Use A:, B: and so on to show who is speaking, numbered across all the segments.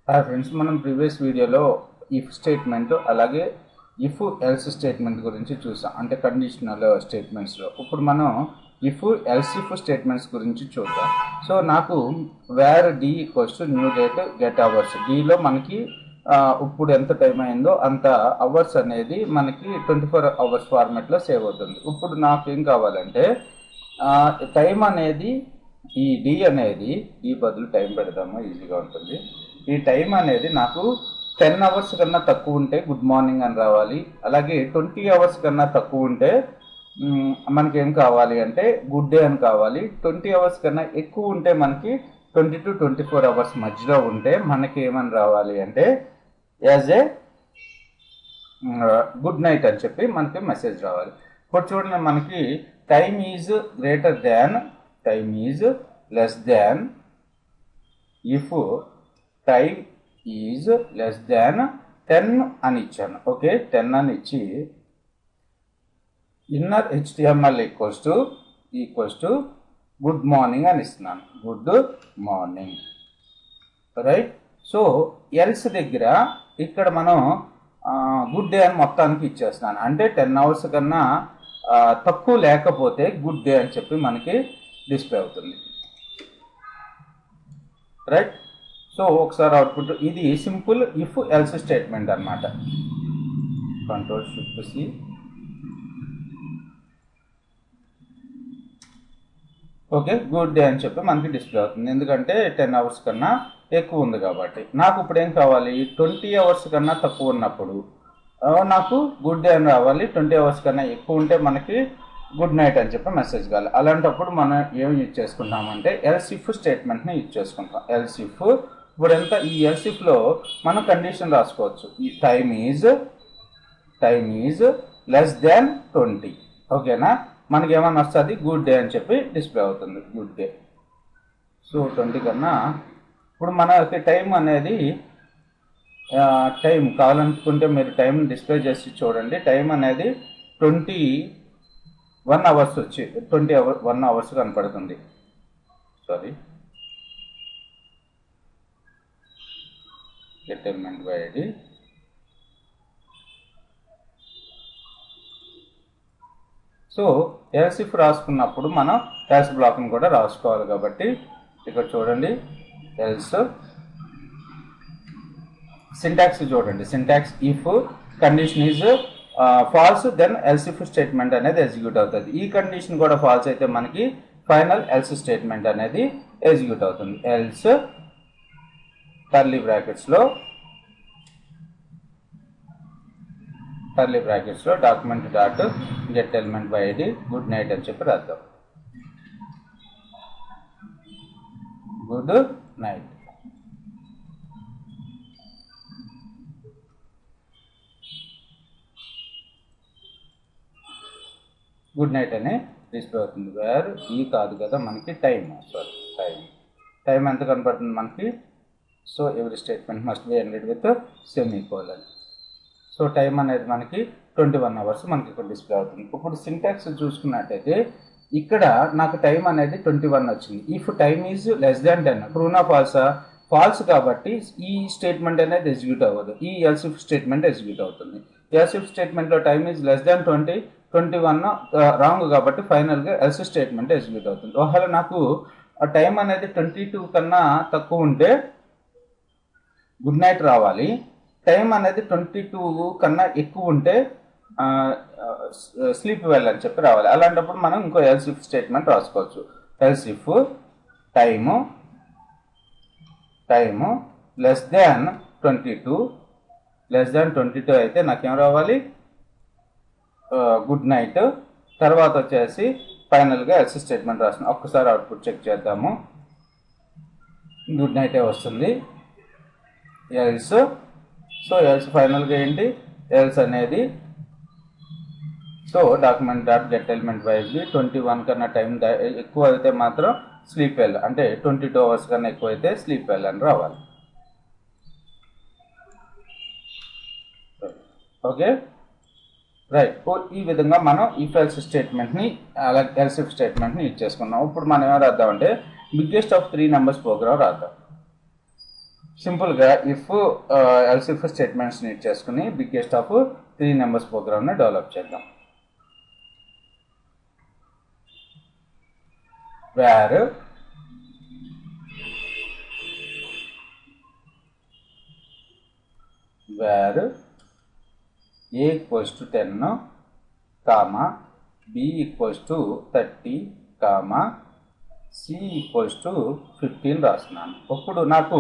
A: Hi friends, మనం previous వీడియోలో if statement అలాగే ఇఫ్ ఎల్స్ స్టేట్మెంట్ గురించి చూసాం, అంటే కండిషనల్ స్టేట్మెంట్స్లో. ఇప్పుడు మనం ఇఫ్ ఎల్స్ ఇఫ్ స్టేట్మెంట్స్ గురించి చూద్దాం. సో నాకు var D equals to new date get hours, డిలో మనకి ఇప్పుడు ఎంత టైం అయిందో అంత అవర్స్ అనేది మనకి 24 అవర్స్ ఫార్మాట్లో సేవ్ అవుతుంది. ఇప్పుడు నాకు ఏం కావాలంటే టైం అనేది ఈ డి అనేది డి బదులు టైం పెడదాము, ఈజీగా ఉంటుంది. ఈ టైం అనేది నాకు 10 అవర్స్ కన్నా తక్కువ ఉంటే గుడ్ మార్నింగ్ అని రావాలి. అలాగే 20 అవర్స్ కన్నా తక్కువ ఉంటే మనకి ఏం కావాలి అంటే గుడ్ డే అని కావాలి. 20 అవర్స్ కన్నా ఎక్కువ ఉంటే మనకి 20 to 24 అవర్స్ మధ్యలో ఉంటే మనకి ఏమని రావాలి అంటే యాజ్ ఏ గుడ్ నైట్ అని చెప్పి మనకి మెసేజ్ రావాలి. ఇప్పుడు చూడండి, మనకి time is greater than, time is less than, if time is less than 10 అని ఇచ్చాను. ఓకే, 10 అని ఇచ్చి inner HTML equals to good morning అని ఇస్తున్నాను. Good morning, right. So else దగ్గర ఇక్కడ మనం గుడ్ డే అని మొత్తానికి ఇచ్చేస్తున్నాను. అంటే 10 అవర్స్ కన్నా తక్కువ లేకపోతే గుడ్ డే అని చెప్పి మనకి డిస్ప్లే అవుతుంది, రైట్. సో ఒకసారి అవుట్పుట్, ఇది సింపుల్ ఇఫ్ ఎల్స్ స్టేట్మెంట్ అనమాట. Ctrl+Shift+C. ఓకే, గుడ్ డే అని చెప్పి మనకి డిస్ప్లే అవుతుంది, ఎందుకంటే 10 అవర్స్ కన్నా ఎక్కువ ఉంది కాబట్టి. నాకు ఇప్పుడు ఏం కావాలి, 20 అవర్స్ కన్నా తక్కువ ఉన్నప్పుడు నాకు గుడ్ డే అని రావాలి. 20 అవర్స్ కన్నా ఎక్కువ ఉంటే మనకి గుడ్ నైట్ అని చెప్పి మెసేజ్ కావాలి. అలాంటప్పుడు మనం ఏం యూజ్ చేసుకుంటామంటే ఎల్స్ ఇఫ్ స్టేట్మెంట్ని యూజ్ చేసుకుంటాం. ఎల్స్ ఇఫ్ ఇప్పుడు ఎంత, ఈ ఎల్స్ ఇఫ్లో మనం కండిషన్ రాసుకోవచ్చు. ఈ టైమ్ ఈజ్ లెస్ దాన్ 20. ఓకేనా, మనకి ఏమన్నా వస్తుంది గుడ్ డే అని చెప్పి డిస్ప్లే అవుతుంది, గుడ్ డే. సో 20 కన్నా ఇప్పుడు మనకి టైం అనేది టైం కావాలనుకుంటే మీరు టైం డిస్ప్లే చేసి చూడండి. టైం అనేది 21 అవర్స్ వచ్చి 21 అవర్స్ కనపడుతుంది. Sorry, get element by ID. So else if రాసుకున్నప్పుడు మనం ఎల్స్ బ్లాక్ని కూడా రాసుకోవాలి కాబట్టి ఇక్కడ చూడండి, ఎల్స్ సింటాక్స్ చూడండి. Syntax if condition is false, then else if statement అనేది ఎగ్జిక్యూట్ అవుతుంది. ఈ కండిషన్ కూడా ఫాల్స్ అయితే మనకి ఫైనల్ ఎల్స్ స్టేట్మెంట్ అనేది ఎగ్జిక్యూట్ అవుతుంది. ఎల్స్ కర్లీ బ్రాకెట్స్లో document dot get element by ID good night అని చెప్పి రాద్దాం. Good night. గుడ్ నైట్ అని డిస్ప్లే అవుతుంది. వేర్ ఈ కాదు కదా మనకి టైం, సారీ టైం ఎంత కనపడుతుంది మనకి. So every statement must be ended with semicolon. So time అనేది మనకి 21 అవర్స్ మనకి ఇక్కడ డిస్ప్లే అవుతుంది. ఇప్పుడు సింటాక్స్ చూసుకున్నట్టయితే ఇక్కడ నాకు టైం అనేది 21 వచ్చింది. If time is less than 10, ట్రూనా ఫాల్సా? ఫాల్స్ కాబట్టి ఈ స్టేట్మెంట్ అనేది ఎగ్జిక్యూట్ అవ్వదు, ఈ ఎల్స్ ఇఫ్ స్టేట్మెంట్ ఎగ్జిక్యూట్ అవుతుంది. ఎల్స్ ఇఫ్ స్టేట్మెంట్లో time is less than 21 wrong కాబట్టి ఫైనల్గా ఎల్స్ స్టేట్మెంట్ ఎగ్జిక్యూట్ అవుతుంది. ఒకవేళ నాకు టైం అనేది 22 కన్నా తక్కువ ఉంటే గుడ్ నైట్ రావాలి. టైం అనేది 22 కన్నా ఎక్కువ ఉంటే స్లీప్ వెల్ అని చెప్పి రావాలి. అలాంటప్పుడు మనం ఇంకో ఎల్స్ ఇఫ్ స్టేట్మెంట్ రాసుకోవచ్చు. Else if time less than 22 అయితే నాకేం రావాలి, గుడ్ నైట్. తర్వాత వచ్చేసి ఫైనల్గా ఎల్స్ స్టేట్మెంట్ రాస్తున్నాం. ఒక్కసారి అవుట్పుట్ చెక్ చేద్దాము, గుడ్ నైటే వస్తుంది. ఎల్స్, సో ఎల్స్ ఫైనల్గా ఏంటి, ఎల్స్ అనేది so document dot get element by ID 21 కన్నా టైం ఎక్కువ అయితే మాత్రం స్లీప్ వెల్, అంటే 22 అవర్స్ కన్నా ఎక్కువ అయితే స్లీప్ వెల్ అని రావాలి. Okay, right. ఈ విధంగా మనం ఇఫ్ ఎల్స్ స్టేట్మెంట్ని అలాగే ఎల్స్ ఇఫ్ స్టేట్మెంట్ని యూజ్ చేసుకున్నాం. ఇప్పుడు మనం ఏం రాద్దామంటే బిగ్గెస్ట్ ఆఫ్ 3 నెంబర్స్ ప్రోగ్రామ్ రాద్దాం. సింపుల్గా if else if statements use చేసుకుని బిగ్గెస్ట్ ఆఫ్ 3 నెంబర్స్ ప్రోగ్రామ్ని డెవలప్ చేద్దాం. Var a equals to 10, comma b equals to 30, comma c equals to 15 రాస్తున్నాను. ఇప్పుడు నాకు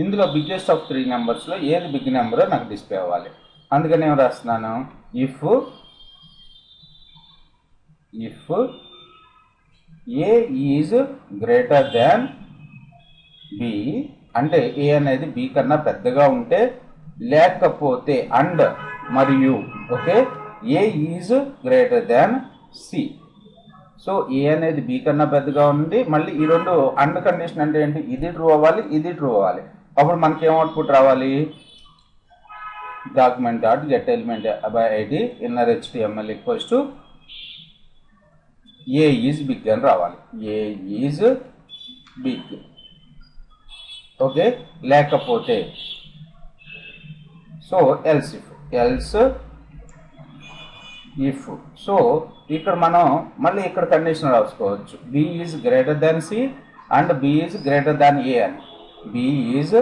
A: ఇందులో బిగ్గెస్ట్ ఆఫ్ 3 నెంబర్స్లో ఏది బిగ్ నెంబరో నాకు డిస్ప్లే అవ్వాలి. అందుకని ఏం రాస్తున్నాను, if a is greater than b, అంటే a అనేది b కన్నా పెద్దగా ఉంటే, లేకపోతే అండ్ మరియు okay a is greater than c. So A అనేది బి కన్నా పెద్దగా ఉంది, మళ్ళీ ఈ రెండు అండ్ కండిషన్ అంటే ఏంటి, ఇది ట్రూ అవ్వాలి, ఇది ట్రూ అవ్వాలి. అప్పుడు మనకి ఏం అవుట్పుట్ రావాలి, document dot get element by ID inner HTML equals to A is big అని రావాలి. ఏ ఈజ్ బిగ్ ఓకే, లేకపోతే సో ఎల్స్ ఇఫ్ సో ఇక్కడ మనం మళ్ళీ ఇక్కడ కండిషన్ రాసుకోవచ్చు, B is greater than C and B is greater than A అని. B is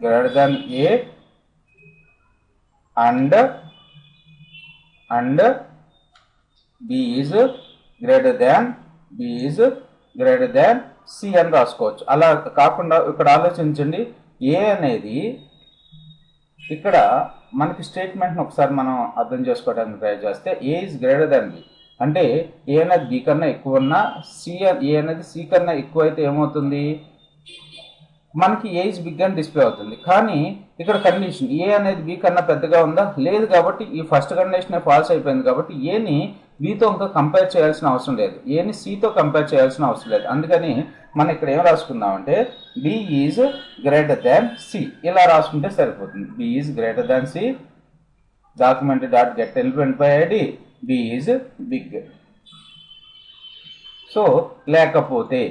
A: greater than A and B is greater than C అని రాసుకోవచ్చు. అలా కాకుండా ఇక్కడ ఆలోచించండి, ఏ అనేది ఇక్కడ మనకి స్టేట్మెంట్ని ఒకసారి మనం అర్థం చేసుకోవడానికి ట్రై చేస్తే, ఏ ఈజ్ గ్రేటర్ దాన్ బి అంటే ఏ అనేది బి కన్నా ఎక్కువ ఉన్నా, ఏ అనేది సి కన్నా ఎక్కువ అయితే ఏమవుతుంది, మనకి ఏ ఈజ్ బిగ్ అని డిస్ప్లే అవుతుంది. కానీ ఇక్కడ కండిషన్ ఏ అనేది బి కన్నా పెద్దగా ఉందా, లేదు. కాబట్టి ఈ ఫస్ట్ కండిషన్ ఫాల్స్ అయిపోయింది. కాబట్టి ఏని బితో ఇంకా కంపేర్ చేయాల్సిన అవసరం లేదు, ఏని సితో కంపేర్ చేయాల్సిన అవసరం లేదు. అందుకని మనం ఇక్కడ ఏం రాసుకుందామంటే B is greater than C ఇలా రాసుకుంటే సరిపోతుంది. B is greater than C, document dot get element by ID B is big. So లేకపోతే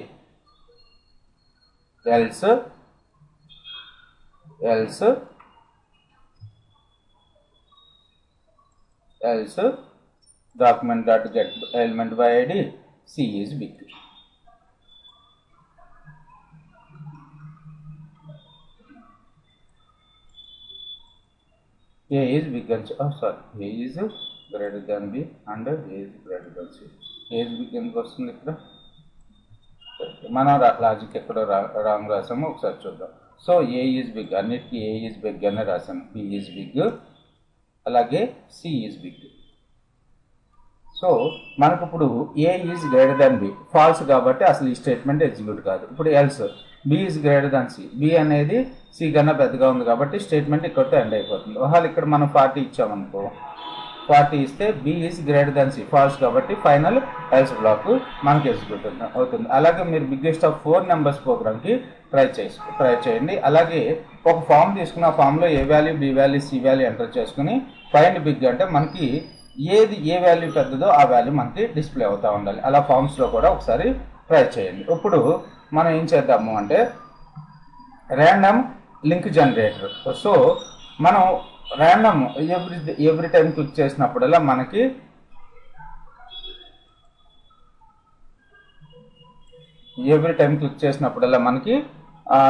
A: else document dot get element by ID C is big. A is bigger, A is greater than B and A is greater than C. A is big ఎందుకు వస్తుంది ఇక్కడ, మన logic ఎక్కడ wrong రాసామో ఒకసారి చూద్దాం. So A is big, అన్నిటికీ ఏ is big అనే రాసాను. బి ఈజ్ బిగ్, అలాగే సి ఈజ్ బిగ్. సో మనకు ఇప్పుడు A is greater than B false కాబట్టి అసలు ఈ స్టేట్మెంట్ ఎగ్జిక్యూట్ కాదు. ఇప్పుడు else B is greater than C, B అనేది సి కన్నా పెద్దగా ఉంది కాబట్టి స్టేట్మెంట్ ఇక్కడితో ఎండ్ అయిపోతుంది. ఒకవేళ ఇక్కడ మనం 40 ఇచ్చామనుకో, 40 ఇస్తే B is greater than C false కాబట్టి ఫైనల్ ఎల్స్ బ్లాక్ మనకి ఎగ్జిక్యూట్ అవుతుంది. అలాగే మీరు బిగ్గెస్ట్ ఆఫ్ 4 నెంబర్స్ ప్రోగ్రామ్కి ట్రై చేయండి. అలాగే ఒక ఫామ్ తీసుకుని ఆ ఫామ్లో A value, B value, C value enter చేసుకుని ఫైండ్ బిగ్ అంటే మనకి ఏది ఏ వాల్యూ పెద్దదో ఆ వాల్యూ మనకి డిస్ప్లే అవుతూ ఉండాలి. అలా ఫామ్స్లో కూడా ఒకసారి ట్రై చేయండి. ఇప్పుడు మనం ఏం చేద్దాము అంటే ర్యాండమ్ లింక్ జనరేటర్. సో మనం ర్యాండమ్ ఎవ్రీ టైం క్లిక్ చేసినప్పుడల్లా మనకి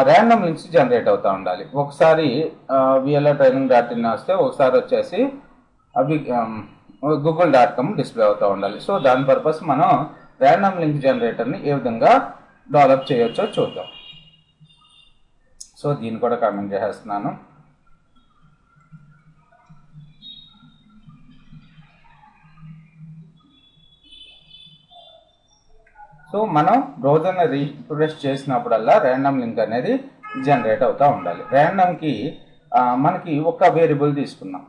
A: ర్యాండమ్ లింక్స్ జనరేట్ అవుతూ ఉండాలి. ఒకసారి VLO-training.in వస్తే ఒకసారి వచ్చేసి అవి google.com డిస్ప్లే అవుతూ ఉండాలి. సో దాని పర్పస్ మనం ర్యాండమ్ లింక్ జనరేటర్ని ఏ విధంగా డెవలప్ చేయొచ్చో చూద్దాం. సో దీన్ని కూడా కామెంట్ చేసేస్తున్నాను. సో మనం బ్రౌజర్ని రిఫ్రెష్ చేసినప్పుడల్లా ర్యాండమ్ లింక్ అనేది జనరేట్ అవుతూ ఉండాలి. ర్యాండమ్కి మనకి ఒక వేరియబుల్ తీసుకున్నాం,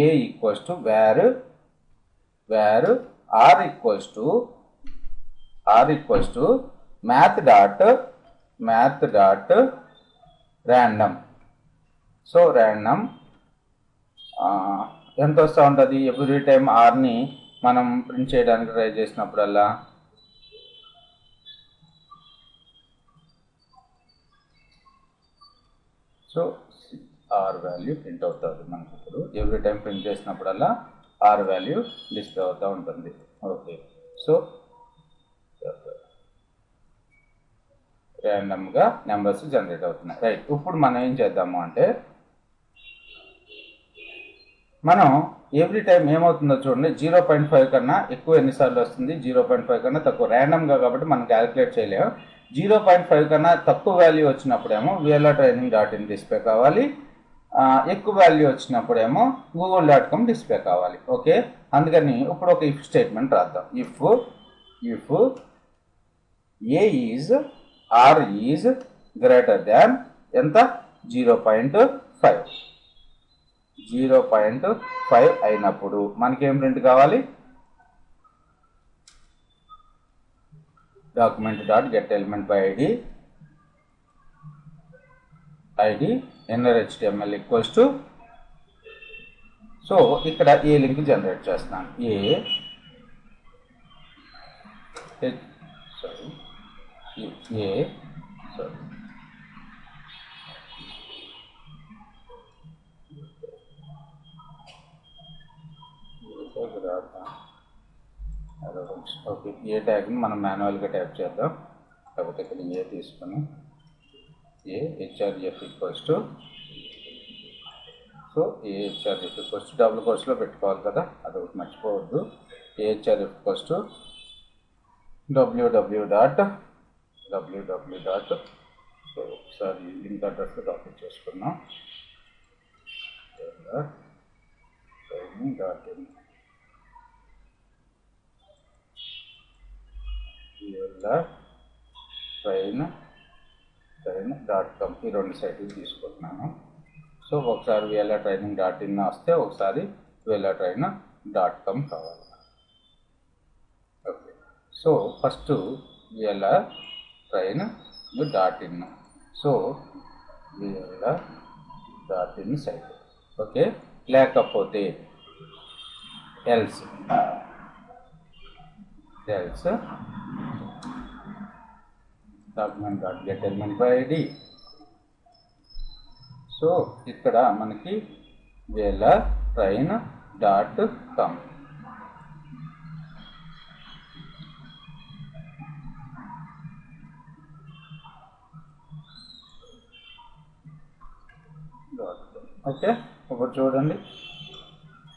A: A equals to var R equals to math dot random. So random ఎంత వస్తూ ఉంటుంది, ఎవ్రీ టైం ఆర్ని మనం ప్రింట్ చేయడానికి ట్రై చేసినప్పుడల్లా సో ఆర్ వాల్యూ ప్రింట్ అవుతుంది మనకి. ఇప్పుడు ఎవ్రీ టైం ప్రింట్ చేసినప్పుడల్లా ఆర్ వాల్యూ డిస్ప్లే అవుతూ ఉంటుంది. ఓకే, సో ర్యాండమ్గా నెంబర్స్ జనరేట్ అవుతున్నాయి. రైట్, ఇప్పుడు మనం ఏం చేద్దాము అంటే మనం ఎవ్రీ టైం ఏమవుతుందో చూడండి, 0.5 కన్నా ఎక్కువ ఎన్నిసార్లు వస్తుంది, 0.5 కన్నా తక్కువ. ర్యాండమ్గా కాబట్టి మనం క్యాలిక్యులేట్ చేయలేము. 0.5 కన్నా తక్కువ వాల్యూ వచ్చినప్పుడేమో VLR-training.in డిస్ప్లే కావాలి, ఎక్కువ వాల్యూ వచ్చినప్పుడేమో google.com డిస్ప్లే కావాలి. ఓకే, అందుకని ఇప్పుడు ఒక ఇఫ్ స్టేట్మెంట్ రాద్దాం. If a is or is greater than ఎంత, 0.5. 0.5 అయినప్పుడు మనకేం ప్రింట్ కావాలి, document.getElementById inner HTML equals to, so ఇక్కడ ఏ లింక్ జనరేట్ చేస్తున్నాను, ఓకే, ఏ ట్యాగ్ని మనం మాన్యువల్గా టైప్ చేద్దాం. కాకపోతే ఇక్కడ ఏ తీసుకొని HRF equals to, so HRF equals to double కోర్స్లో పెట్టుకోవాలి కదా, అదొకటి మర్చిపోవద్దు. HRF equals to www. So ఒకసారి లింక్ అడ్రస్ కాపీ చేసుకున్నాం, training.in VLR-train.com ఈ రెండు సైట్లు తీసుకుంటున్నాను. సో ఒకసారి VLR-training.in వస్తే ఒకసారి VLR-train.com కావాలి. Okay, so first VLR-train.in, so VLR.in site. Okay, లేకపోతే ఎల్స్ document.getElementById. సో ఇక్కడ మనకి VLR-train.com. ఓకే, ఇప్పుడు చూడండి,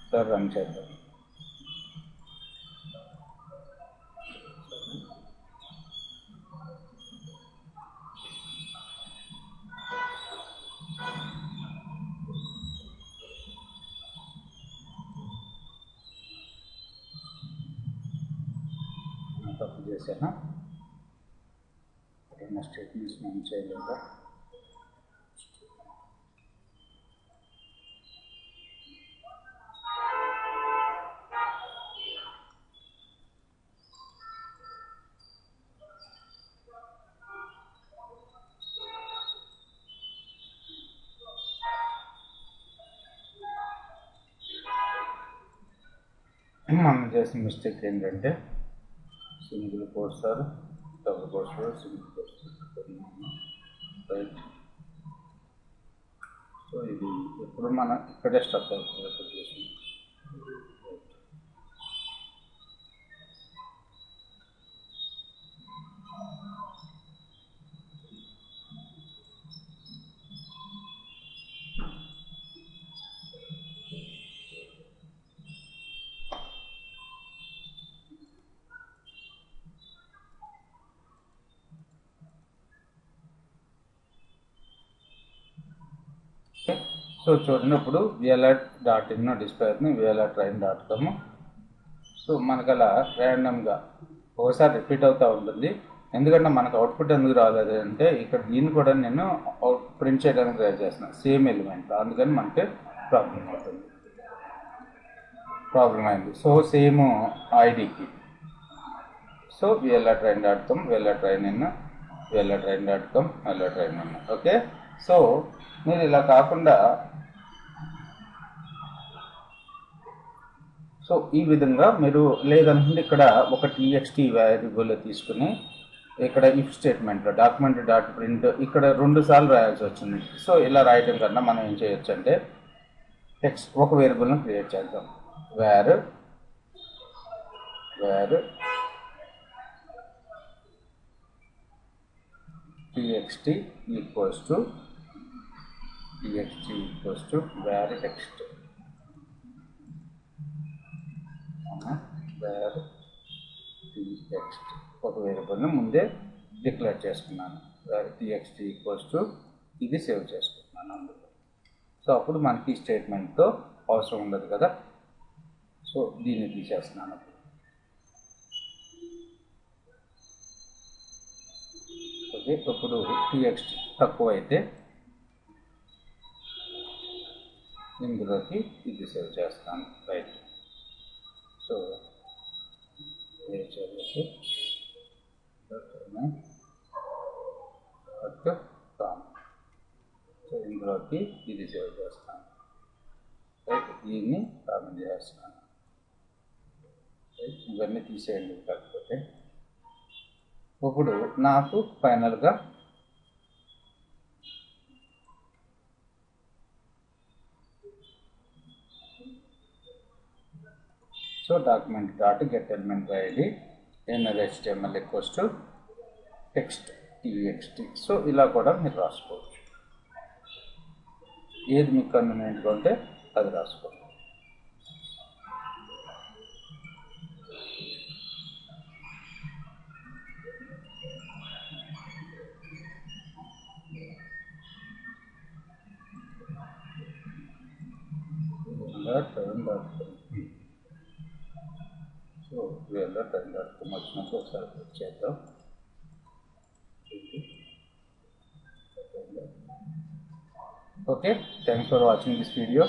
A: సార్ రన్ చేద్దాం. తప్పు చేశాను, రెండు స్టేట్మెంట్స్ మనం చేయలేదా. మనం చేసిన మిస్టేక్ ఏంటంటే single quotes or double quotes, single quotes. Right, so ఇది ఎప్పుడు మనం ఇక్కడే స్టక్ అవుతుంది. సో చూడండి, ఇప్పుడు VLR.in డిస్ప్లే అవుతుంది, VLR-train.com. సో మనకు అలా ర్యాండమ్గా ఒకసారి రిపీట్ అవుతూ ఉంటుంది. ఎందుకంటే మనకు అవుట్పుట్ ఎందుకు రాలేదు అంటే ఇక్కడ దీన్ని కూడా నేను ప్రింట్ చేయడానికి ట్రై చేస్తున్నాను, సేమ్ ఎలిమెంట్, అందుకని మనకి ప్రాబ్లం అయింది. సో సేమ్ ఐడికి, so VLR-train.com, VLR-train.in, VLR-train.com, VLR-train.in. Okay, so మీరు ఇలా కాకుండా సో ఈ విధంగా మీరు లేదనుకుంటే ఇక్కడ ఒక TXT వేరియబుల్ తీసుకుని ఇక్కడ ఇఫ్ స్టేట్మెంట్లో డాక్యుమెంట్ డాట్ ప్రింట్ ఇక్కడ 2 సార్లు రాయాల్సి వచ్చింది. సో ఇలా రాయటం కన్నా మనం ఏం చేయొచ్చు అంటే టెక్స్ట్ ఒక వేరియబుల్ను క్రియేట్ చేద్దాం. Var txt equals to var text var txt ఒక వేరియబుల్ని ముందే డిక్లేర్ చేసుకున్నాను. వేర్ txt ఈక్వల్స్ టు ఇది సేవ్ చేసుకుంటున్నాను అందులో. సో అప్పుడు మనకి ఈ స్టేట్మెంట్తో అవసరం ఉండదు కదా. సో దీన్ని తీసేస్తున్నాను. ఓకే, ఇప్పుడు txt తక్కువ అయితే ఇందులోకి ఇది సేవ్ చేస్తాను. రైట్. సో సో ఇందులోకి ఇది సేవ్ చేస్తాను. రైట్, దీన్ని కామెంట్ చేస్తున్నాను. రైట్, ఇవన్నీ తీసేయండి. కాకపోతే ఇప్పుడు నాకు ఫైనల్గా so document dot get element by ID inner HTML equals to text txt. So ఇలా కూడా మీరు రాసుకోవచ్చు. ఏది మీకు కన్వీనియంట్గా ఉంటే అది రాసుకోండి. సో వీళ్ళ టైం.com వచ్చినప్పుడు ఒకసారి క్లిక్ చేద్దాం. Okay, thanks for watching this video.